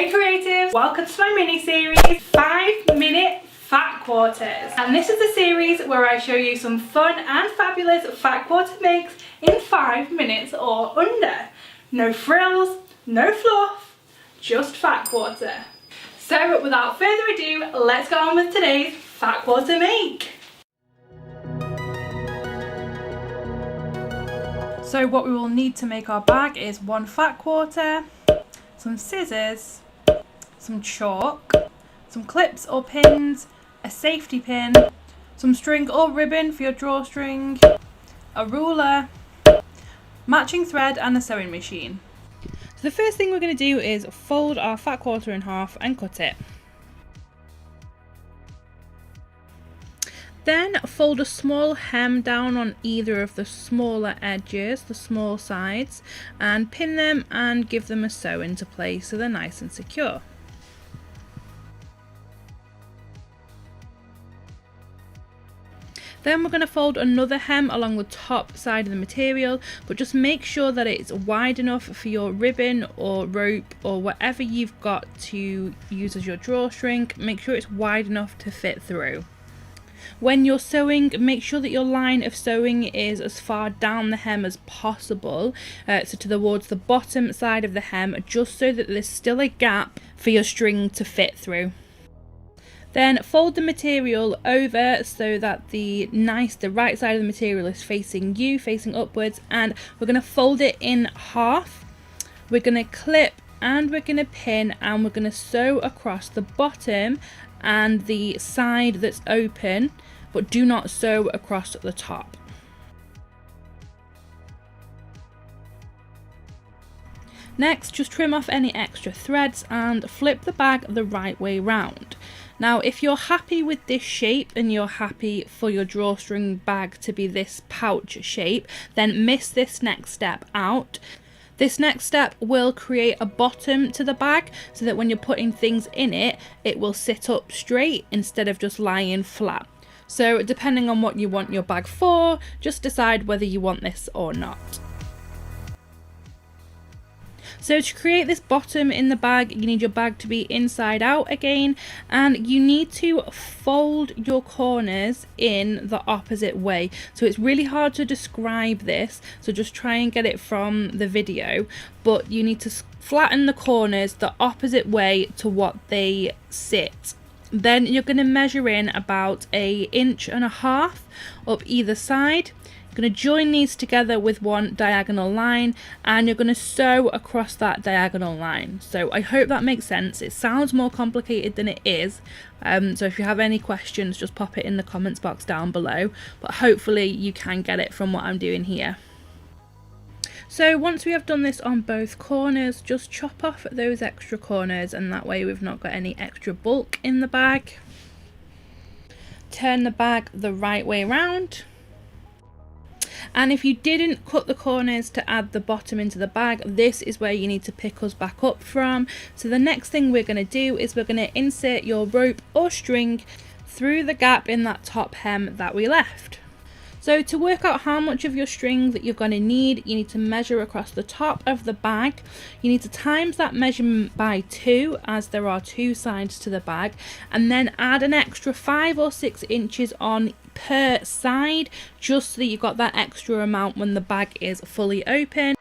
Hey creatives, welcome to my mini series 5-minute fat quarters, and this is a series where I show you some fun and fabulous fat quarter makes in 5 minutes or under. No frills, no fluff, just fat quarter. So without further ado, let's go on with today's fat quarter make. So what we will need to make our bag is 1 fat quarter, some scissors, some chalk, some clips or pins, a safety pin, some string or ribbon for your drawstring, a ruler, matching thread and a sewing machine. So the first thing we're going to do is fold our fat quarter in half and cut it. Then fold a small hem down on either of the smaller edges, the small sides, and pin them and give them a sew into place so they're nice and secure. Then we're going to fold another hem along the top side of the material, but just make sure that it's wide enough for your ribbon or rope or whatever you've got to use as your drawstring. Make sure it's wide enough to fit through. When you're sewing, make sure that your line of sewing is as far down the hem as possible, so towards the bottom side of the hem, just so that there's still a gap for your string to fit through. Then fold the material over so that the right side of the material is facing you, facing upwards, and we're going to fold it in half. We're going to clip and we're going to pin and we're going to sew across the bottom and the side that's open, but do not sew across the top. Next, just trim off any extra threads and flip the bag the right way round. Now, if you're happy with this shape and you're happy for your drawstring bag to be this pouch shape, then miss this next step out. This next step will create a bottom to the bag so that when you're putting things in it, it will sit up straight instead of just lying flat. So depending on what you want your bag for, just decide whether you want this or not. So to create this bottom in the bag, you need your bag to be inside out again, and you need to fold your corners in the opposite way. So it's really hard to describe this, so just try and get it from the video, but you need to flatten the corners the opposite way to what they sit. Then you're going to measure in about 1.5 inches up either side. You're going to join these together with one diagonal line and you're going to sew across that diagonal line. So I hope that makes sense. It sounds more complicated than it is, so if you have any questions, just pop it in the comments box down below, but hopefully you can get it from what I'm doing here. So once we have done this on both corners, just chop off those extra corners, and that way we've not got any extra bulk in the bag. Turn the bag the right way around. And if you didn't cut the corners to add the bottom into the bag, this is where you need to pick us back up from. So the next thing we're going to do is we're going to insert your rope or string through the gap in that top hem that we left. So to work out how much of your string that you're going to need, you need to measure across the top of the bag. You need to times that measurement by 2, as there are 2 sides to the bag, and then add an extra 5 or 6 inches on per side, just so that you've got that extra amount when the bag is fully open.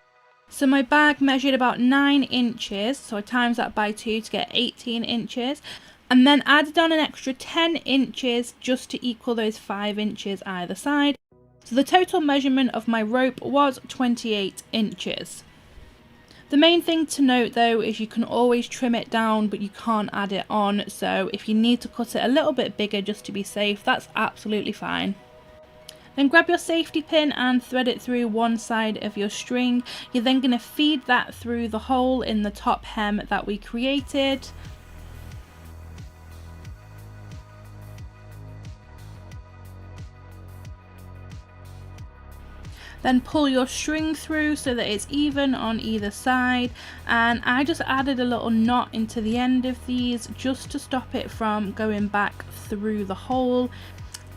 So my bag measured about 9 inches, so I times that by 2 to get 18 inches. And then added on an extra 10 inches just to equal those 5 inches either side. So the total measurement of my rope was 28 inches. The main thing to note though is you can always trim it down, but you can't add it on. So if you need to cut it a little bit bigger just to be safe, that's absolutely fine. Then grab your safety pin and thread it through one side of your string. You're then going to feed that through the hole in the top hem that we created. Then pull your string through so that it's even on either side, and I just added a little knot into the end of these just to stop it from going back through the hole,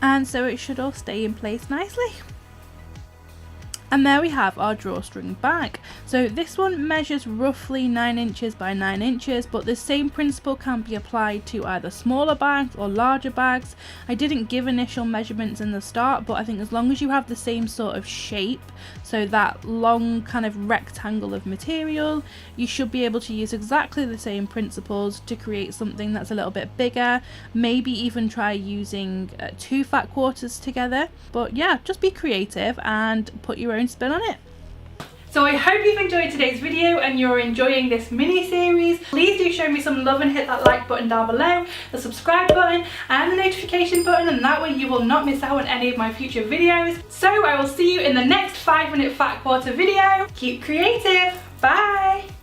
and so it should all stay in place nicely. And there we have our drawstring bag. So this one measures roughly 9 inches by 9 inches, but the same principle can be applied to either smaller bags or larger bags. I didn't give initial measurements in the start, but I think as long as you have the same sort of shape, so that long kind of rectangle of material, you should be able to use exactly the same principles to create something that's a little bit bigger. Maybe even try using 2 fat quarters together. But yeah, just be creative and put your own spin on it. So I hope you've enjoyed today's video and you're enjoying this mini series. Please do show me some love and hit that like button down below, the subscribe button and the notification button, and that way you will not miss out on any of my future videos. So I will see you in the next 5-minute fat quarter video. Keep creative. Bye.